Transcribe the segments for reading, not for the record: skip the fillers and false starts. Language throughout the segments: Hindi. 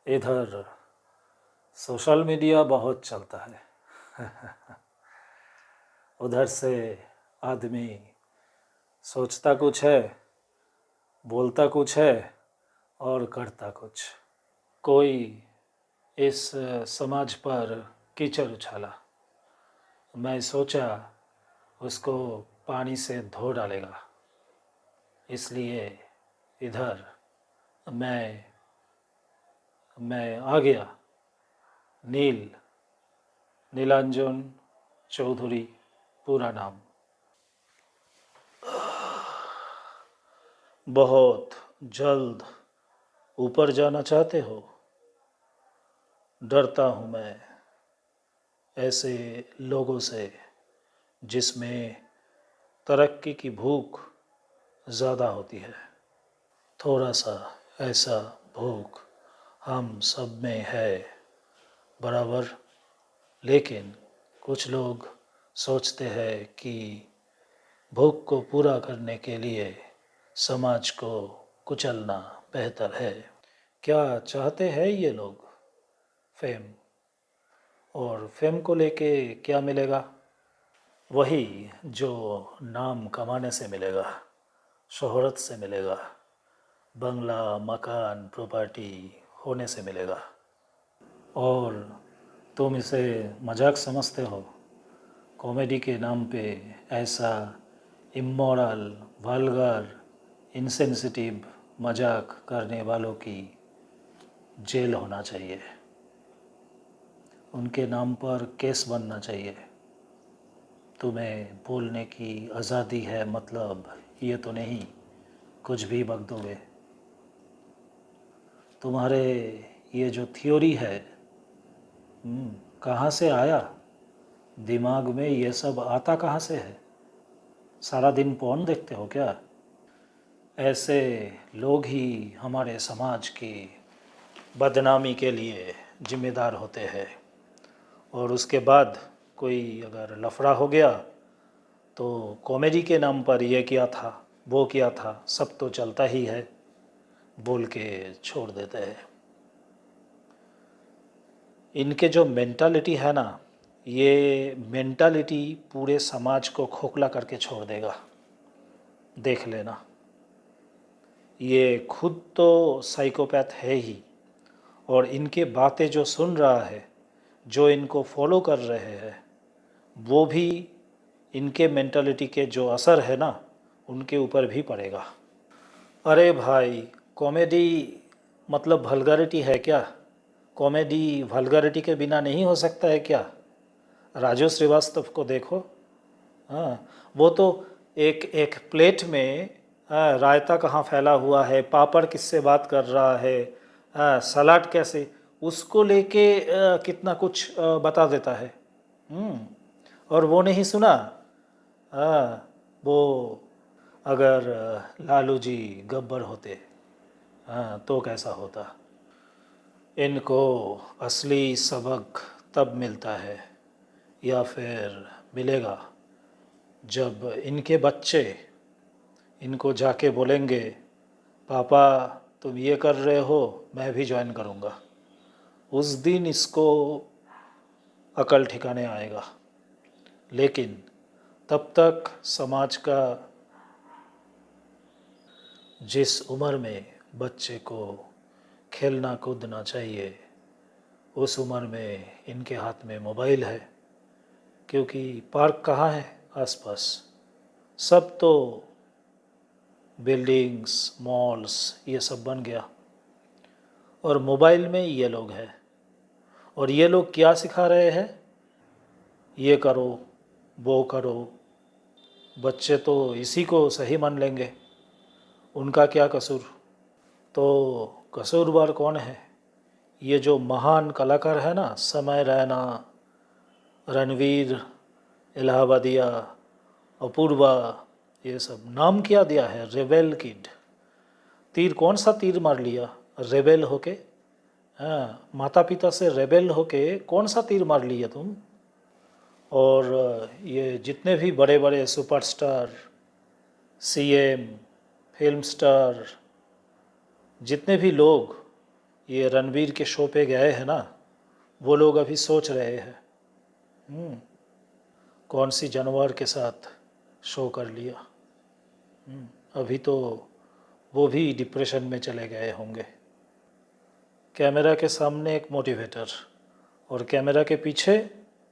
इधर सोशल मीडिया बहुत चलता है। उधर से आदमी सोचता कुछ है, बोलता कुछ है और करता कुछ। कोई इस समाज पर कीचड़ उछाला, मैं सोचा उसको पानी से धो डालेगा, इसलिए इधर मैं आ गया। नीलांजन चौधरी पूरा नाम। बहुत जल्द ऊपर जाना चाहते हो? डरता हूँ मैं ऐसे लोगों से जिसमें तरक्की की भूख ज़्यादा होती है। थोड़ा सा ऐसा भूख हम सब में है बराबर, लेकिन कुछ लोग सोचते हैं कि भूख को पूरा करने के लिए समाज को कुचलना बेहतर है। क्या चाहते हैं ये लोग? फेम। और फेम को लेके क्या मिलेगा? वही जो नाम कमाने से मिलेगा, शोहरत से मिलेगा, बंगला, मकान, प्रॉपर्टी होने से मिलेगा। और तुम इसे मजाक समझते हो? कॉमेडी के नाम पे ऐसा इमोरल, वल्गर, इनसेंसिटिव मजाक करने वालों की जेल होना चाहिए, उनके नाम पर केस बनना चाहिए। तुम्हें बोलने की आज़ादी है मतलब ये तो नहीं कुछ भी बक दोगे। तुम्हारे ये जो थ्योरी है, कहाँ से आया? दिमाग में ये सब आता कहाँ से है? सारा दिन पॉर्न देखते हो क्या? ऐसे लोग ही हमारे समाज की बदनामी के लिए जिम्मेदार होते हैं। और उसके बाद कोई अगर लफड़ा हो गया तो कॉमेडी के नाम पर ये किया था, वो किया था, सब तो चलता ही है, बोल के छोड़ देते हैं। इनके जो मेंटालिटी है ना, ये मेंटालिटी पूरे समाज को खोखला करके छोड़ देगा, देख लेना। ये खुद तो साइकोपैथ है ही, और इनके बातें जो सुन रहा है, जो इनको फॉलो कर रहे हैं, वो भी इनके मेंटालिटी के जो असर है ना, उनके ऊपर भी पड़ेगा। अरे भाई, कॉमेडी मतलब वल्गैरिटी है क्या? कॉमेडी वल्गैरिटी के बिना नहीं हो सकता है क्या? राजू श्रीवास्तव को देखो, हाँ, वो तो एक एक प्लेट में, हाँ, रायता कहाँ फैला हुआ है, पापड़ किससे बात कर रहा है, हाँ, सलाद कैसे, उसको लेके कितना कुछ बता देता है। और वो नहीं सुना? हाँ, वो अगर लालू जी गब्बर होते, हाँ, तो कैसा होता? इनको असली सबक तब मिलता है, या फिर मिलेगा, जब इनके बच्चे इनको जाके बोलेंगे, पापा तुम ये कर रहे हो, मैं भी ज्वाइन करूँगा। उस दिन इसको अकल ठिकाने आएगा। लेकिन तब तक समाज का जिस उम्र में बच्चे को खेलना कूदना चाहिए, उस उम्र में इनके हाथ में मोबाइल है, क्योंकि पार्क कहाँ है आसपास? सब तो बिल्डिंग्स, मॉल्स, ये सब बन गया, और मोबाइल में ये लोग हैं। और ये लोग क्या सिखा रहे हैं? ये करो, वो करो। बच्चे तो इसी को सही मान लेंगे, उनका क्या कसूर? तो कसूरवार कौन है? ये जो महान कलाकार है ना, समय रैना, रणवीर, इलाहाबादिया, अपूर्वा, ये सब नाम क्या दिया है? Rebel kid. तीर कौन सा तीर मार लिया रेबेल होके? हाँ, माता पिता से रेबेल होके कौन सा तीर मार लिया तुम? और ये जितने भी बड़े बड़े सुपरस्टार, सीएम, फिल्म स्टार, जितने भी लोग ये रणवीर के शो पे गए हैं ना, वो लोग अभी सोच रहे हैं कौन सी जानवर के साथ शो कर लिया। अभी तो वो भी डिप्रेशन में चले गए होंगे। कैमरा के सामने एक मोटिवेटर और कैमरा के पीछे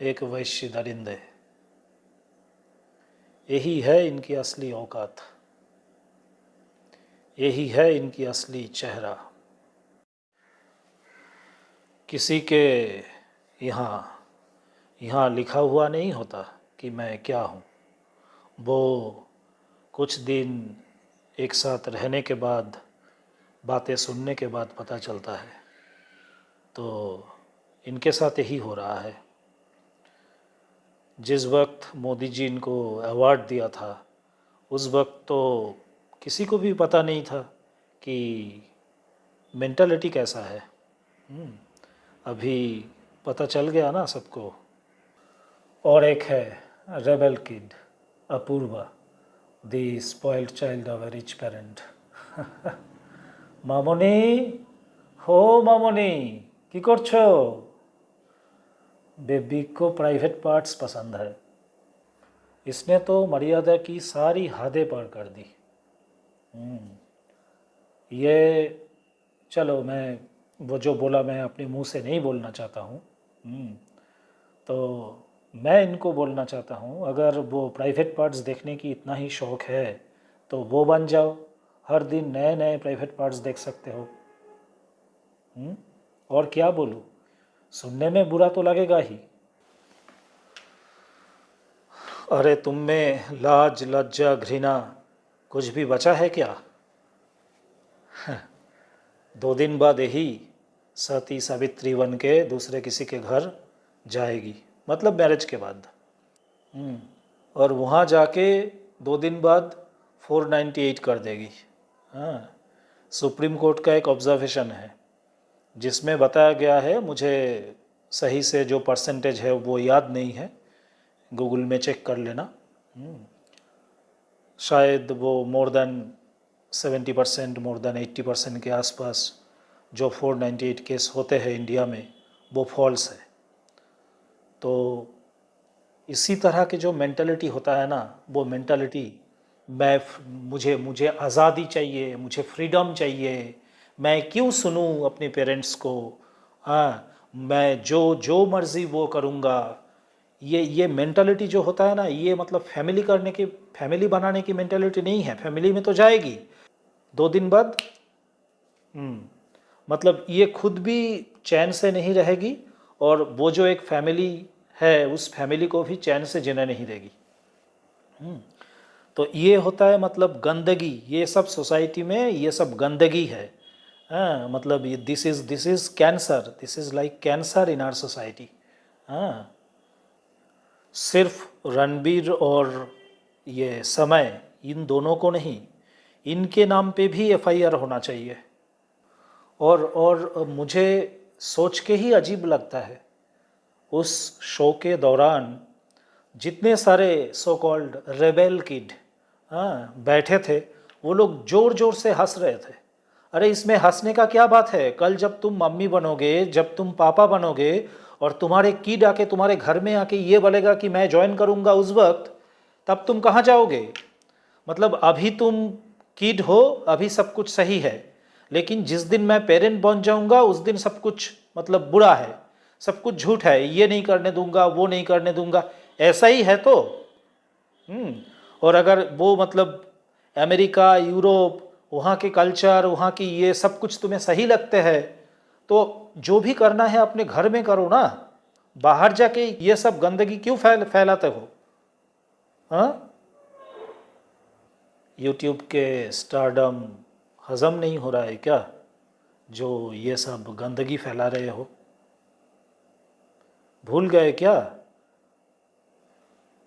एक वैश्य दरिंदे, यही है इनकी असली औकात, यही है इनकी असली चेहरा। किसी के यहाँ यहाँ लिखा हुआ नहीं होता कि मैं क्या हूँ, वो कुछ दिन एक साथ रहने के बाद, बातें सुनने के बाद पता चलता है। तो इनके साथ यही हो रहा है। जिस वक्त मोदी जी इनको अवार्ड दिया था, उस वक्त तो किसी को भी पता नहीं था कि मेंटालिटी कैसा है। अभी पता चल गया ना सबको। और एक है rebel kid, Apurva, the spoiled child of a rich parent. Mamoni, हो मामनी की করছো? बेबी को प्राइवेट पार्ट्स पसंद है। इसने तो मर्यादा की सारी हदें पार कर दी। ये चलो, मैं वो जो बोला मैं अपने मुंह से नहीं बोलना चाहता हूँ। तो मैं इनको बोलना चाहता हूँ, अगर वो प्राइवेट पार्ट्स देखने की इतना ही शौक़ है तो वो बन जाओ, हर दिन नए नए प्राइवेट पार्ट्स देख सकते हो। और क्या बोलूँ, सुनने में बुरा तो लगेगा ही। अरे तुम में लाज लज्जा घृणा कुछ भी बचा है क्या? 2 दिन बाद यही सती सावित्री बन के दूसरे किसी के घर जाएगी, मतलब मैरिज के बाद। और वहाँ जाके 2 दिन बाद 498 कर देगी। हाँ, सुप्रीम कोर्ट का एक ऑब्जर्वेशन है जिसमें बताया गया है, मुझे सही से जो परसेंटेज है वो याद नहीं है, गूगल में चेक कर लेना। शायद वो मोर देन 70%, मोर देन 80% के आसपास जो 498 केस होते हैं इंडिया में, वो फॉल्स है। तो इसी तरह के जो मेंटालिटी होता है ना, वो मेंटालिटी मुझे आज़ादी चाहिए, मुझे फ्रीडम चाहिए, मैं क्यों सुनूं अपने पेरेंट्स को, हाँ मैं जो मर्ज़ी वो करूँगा। ये मेंटालिटी जो होता है ना, ये मतलब फैमिली बनाने की मेंटालिटी नहीं है। फैमिली में तो जाएगी 2 दिन बाद, मतलब ये खुद भी चैन से नहीं रहेगी और वो जो एक फैमिली है उस फैमिली को भी चैन से जीने नहीं देगी। तो ये होता है मतलब गंदगी, ये सब सोसाइटी में ये सब गंदगी है। हाँ, मतलब ये this is cancer, this is like cancer in our society. हाँ, सिर्फ रणबीर और ये समय, इन दोनों को नहीं, इनके नाम पे भी एफआईआर होना चाहिए। और मुझे सोच के ही अजीब लगता है, उस शो के दौरान जितने सारे सो कॉल्ड रेबेल किड बैठे थे, वो लोग ज़ोर ज़ोर से हंस रहे थे। अरे इसमें हंसने का क्या बात है? कल जब तुम मम्मी बनोगे, जब तुम पापा बनोगे और तुम्हारे किड आके तुम्हारे घर में आके ये बोलेगा कि मैं ज्वाइन करूँगा, उस वक्त तब तुम कहाँ जाओगे? मतलब अभी तुम किड हो, अभी सब कुछ सही है, लेकिन जिस दिन मैं पेरेंट बन जाऊँगा उस दिन सब कुछ मतलब बुरा है, सब कुछ झूठ है, ये नहीं करने दूंगा, वो नहीं करने दूंगा, ऐसा ही है तो। और अगर वो मतलब अमेरिका, यूरोप, वहाँ के कल्चर, वहाँ की ये सब कुछ तुम्हें सही लगते हैं तो जो भी करना है अपने घर में करो ना, बाहर जाके ये सब गंदगी क्यों फैलाते हो? हाँ, यूट्यूब के स्टारडम हज़म नहीं हो रहा है क्या, जो ये सब गंदगी फैला रहे हो? भूल गए क्या?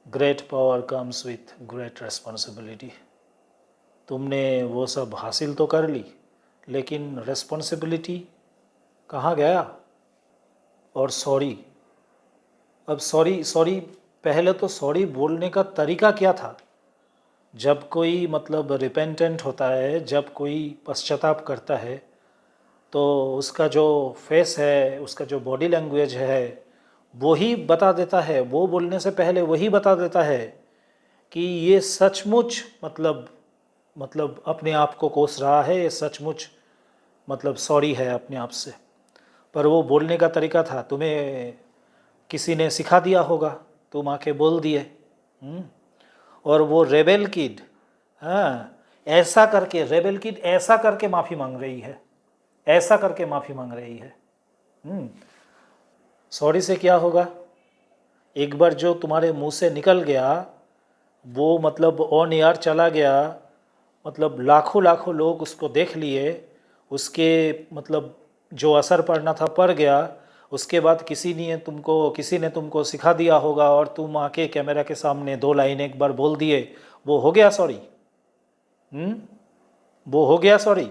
Great power comes with great responsibility. तुमने वो सब हासिल तो कर ली, लेकिन रेस्पॉन्सिबिलिटी कहाँ गया? और सॉरी, अब सॉरी पहले तो सॉरी बोलने का तरीका क्या था? जब कोई मतलब रिपेंटेंट होता है, जब कोई पश्चाताप करता है, तो उसका जो फेस है, उसका जो बॉडी लैंग्वेज है, वो ही बता देता है, वो बोलने से पहले वही बता देता है कि ये सचमुच मतलब अपने आप को कोस रहा है, ये सचमुच मतलब सॉरी है अपने आप से। पर वो बोलने का तरीका था, तुम्हें किसी ने सिखा दिया होगा, तुम आके बोल दिए। हम्म। और वो रेबेल किड, हाँ, ऐसा करके रेबेल किड ऐसा करके माफ़ी मांग रही है, ऐसा करके माफ़ी मांग रही है। सॉरी से क्या होगा? एक बार जो तुम्हारे मुंह से निकल गया वो मतलब ऑन एयर चला गया, मतलब लाखों लाखों लोग उसको देख लिए, उसके मतलब जो असर पड़ना था पड़ गया। उसके बाद किसी ने तुमको सिखा दिया होगा और तुम आके कैमरा के सामने 2 लाइन एक बार बोल दिए, वो हो गया सॉरी। वो हो गया सॉरी।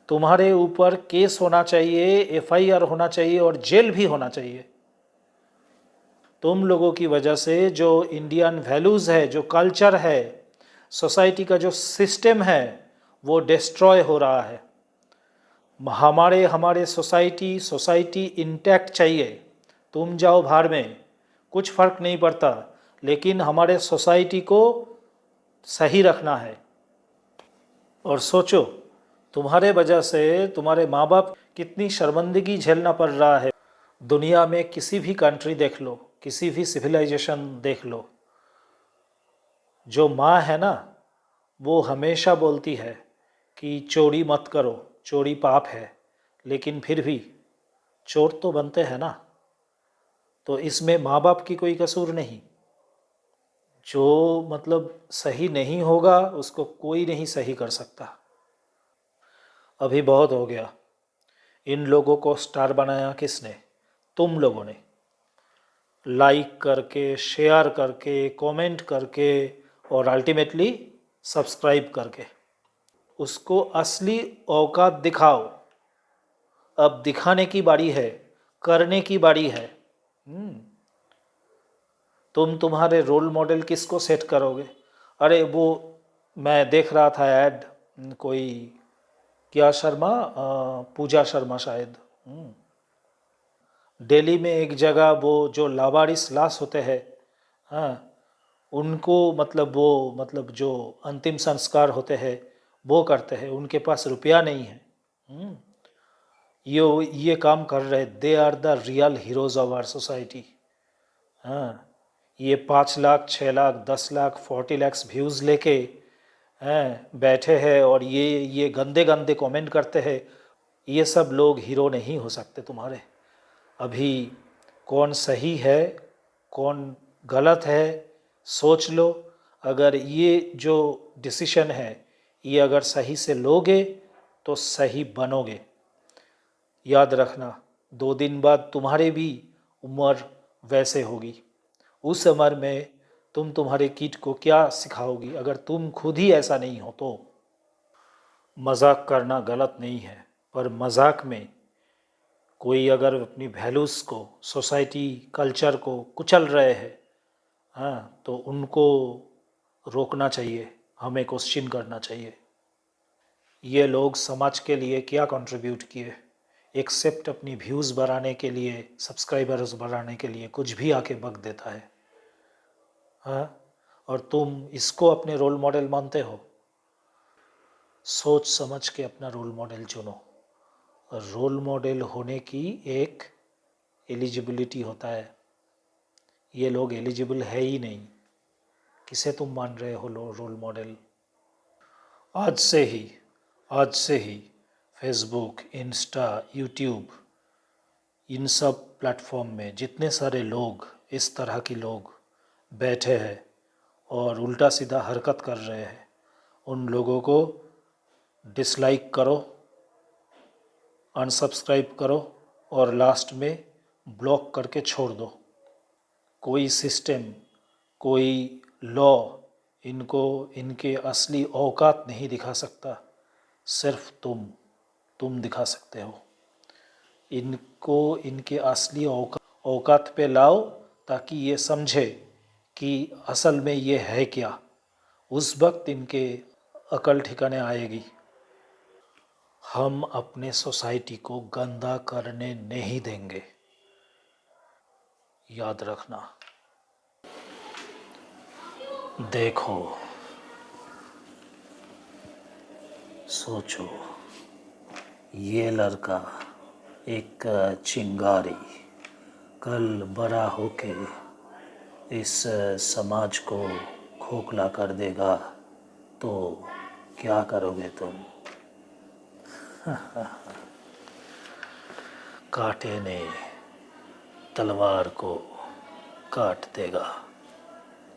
तुम्हारे ऊपर केस होना चाहिए, एफआईआर होना चाहिए और जेल भी होना चाहिए। तुम लोगों की वजह से जो इंडियन वैल्यूज़ है, जो कल्चर है, सोसाइटी का जो सिस्टम है, वो डिस्ट्रॉय हो रहा है। हमारे हमारे सोसाइटी इंटैक्ट चाहिए। तुम जाओ भाड़ में, कुछ फ़र्क नहीं पड़ता, लेकिन हमारे सोसाइटी को सही रखना है। और सोचो, तुम्हारे वजह से तुम्हारे माँ बाप कितनी शर्मिंदगी झेलना पड़ रहा है। दुनिया में किसी भी कंट्री देख लो, किसी भी सिविलाइजेशन देख लो, जो माँ है ना, वो हमेशा बोलती है कि चोरी मत करो, चोरी पाप है, लेकिन फिर भी चोर तो बनते हैं ना। तो इसमें माँ बाप की कोई कसूर नहीं। जो मतलब सही नहीं होगा उसको कोई नहीं सही कर सकता। अभी बहुत हो गया। इन लोगों को स्टार बनाया किसने? तुम लोगों ने। लाइक करके, शेयर करके, कमेंट करके और अल्टीमेटली सब्सक्राइब करके। उसको असली औकात दिखाओ। अब दिखाने की बारी है, करने की बारी है। तुम्हारे रोल मॉडल किसको सेट करोगे? अरे वो मैं देख रहा था ऐड, कोई क्या शर्मा, पूजा शर्मा शायद। दिल्ली में एक जगह वो जो लावारिस लाश होते हैं, हाँ, उनको मतलब जो अंतिम संस्कार होते हैं वो करते हैं, उनके पास रुपया नहीं है। ये काम कर रहे, they are the real heroes of our society. हाँ, ये 5 लाख, 6 लाख, 10 लाख, 40 lakhs व्यूज़ लेके हैं बैठे हैं और ये गंदे गंदे कमेंट करते हैं। ये सब लोग हीरो नहीं हो सकते तुम्हारे। अभी कौन सही है, कौन गलत है, सोच लो। अगर ये जो डिसीशन है ये अगर सही से लोगे तो सही बनोगे। याद रखना, 2 दिन बाद तुम्हारी भी उम्र वैसे होगी। उस उम्र में तुम तुम्हारे किड को क्या सिखाओगी अगर तुम खुद ही ऐसा नहीं हो तो? मजाक करना गलत नहीं है, पर मजाक में कोई अगर अपनी वैल्यूज़ को, सोसाइटी कल्चर को कुचल रहे हैं, हाँ, तो उनको रोकना चाहिए, हमें क्वेश्चन करना चाहिए। ये लोग समाज के लिए क्या कंट्रीब्यूट किए? एक्सेप्ट अपनी व्यूज़ बढ़ाने के लिए, सब्सक्राइबर्स बढ़ाने के लिए कुछ भी आके बक देता है। हाँ, और तुम इसको अपने रोल मॉडल मानते हो? सोच समझ के अपना रोल मॉडल चुनो। और रोल मॉडल होने की एक एलिजिबिलिटी होता है। ये लोग एलिजिबल है ही नहीं, किसे तुम मान रहे हो रोल मॉडल? आज से ही आज से ही फेसबुक, इंस्टा, यूट्यूब, इन सब प्लेटफॉर्म में जितने सारे लोग, इस तरह के लोग बैठे हैं और उल्टा सीधा हरकत कर रहे हैं, उन लोगों को डिसलाइक करो, अनसब्सक्राइब करो और लास्ट में ब्लॉक करके छोड़ दो। कोई सिस्टम, कोई लॉ इनको इनके असली औकात नहीं दिखा सकता। सिर्फ तुम दिखा सकते हो। इनको इनके असली औकात पे लाओ ताकि ये समझे कि असल में ये है क्या। उस वक्त इनके अकल ठिकाने आएगी। हम अपने सोसाइटी को गंदा करने नहीं देंगे, याद रखना। देखो, सोचो, ये लड़का एक चिंगारी कल बड़ा होके इस समाज को खोखला कर देगा, तो क्या करोगे तुम? कांटे ने तलवार को काट देगा।